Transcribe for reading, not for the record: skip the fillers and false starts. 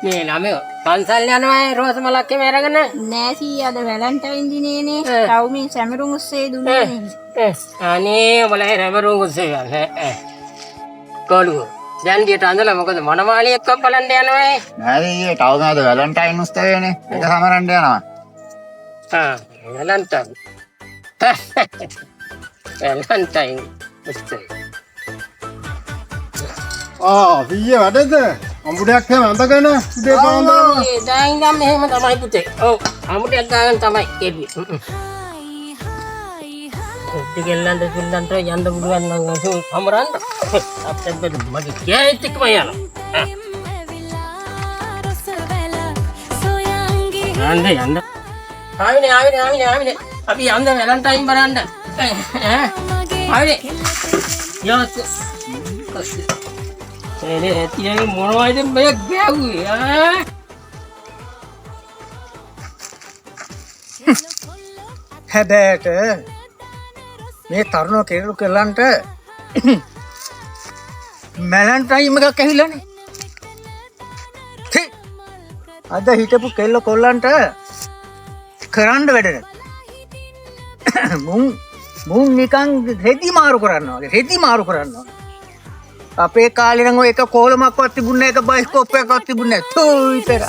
මේ ළමයෝ පන්සල් යනවා රෝස මලක් එම අරගෙන. නෑ සීයා අද වැලන්ටයින් දිනේනේ. රවුමින් සැමරුම් උස්සේ දුන්නේ. අනේ ඔබලා රැමරුම් උස්සේ යන්නේ. කොළුව. දැන් දියට අඳලා මොකද මනමාලියෙක්ව බලන්න යනවා. නෑ ඊයේ තවම අද වැලන්ටයින් උත්සවයනේ. ඒක සමරන්න යනවා. වැලන්ටයින්. වැලන්ටයින් උස්සේ. ඊයේ වැඩද? අමුඩයක් හැම අඳගෙන උදේ පාන්දර. දැන් ඉඳන් මෙහෙම තමයි පුතේ. ඔව් අමුඩයක් ගන්න තමයි කෙරුවේ. ඔක්ටිගෙල්ලන්ට කිල්ලන්ට යන්න පුළුවන් නම් සමරන්න. අපිට මගේ කෑයිත් එක්කම යනවා. යන්න. ආවිනේ. අපි යන්න වැලන්ටයින් බලන්න. ආවිනේ. යොත්. එනේ ඇතියගේ මොනවයිද මේ ගැව්වේ හැබැයිට මේ තරුණ කෙල්ලු කෙල්ලන්ට මැලන්ටයිම් එකක් ඇහිලානේ. අද හිටපු කෙල්ල කොල්ලන්ට කරන්න වැඩ මුන් නිකන් රෙදි මාරු කරනවා. අපේ කාලේ නම් ඔය එක කොලමක්වත් තිබුණේ නැහැ, එක බයිස්කෝප් එකක්වත් තිබුණේ නැහැ. තෝ විතර.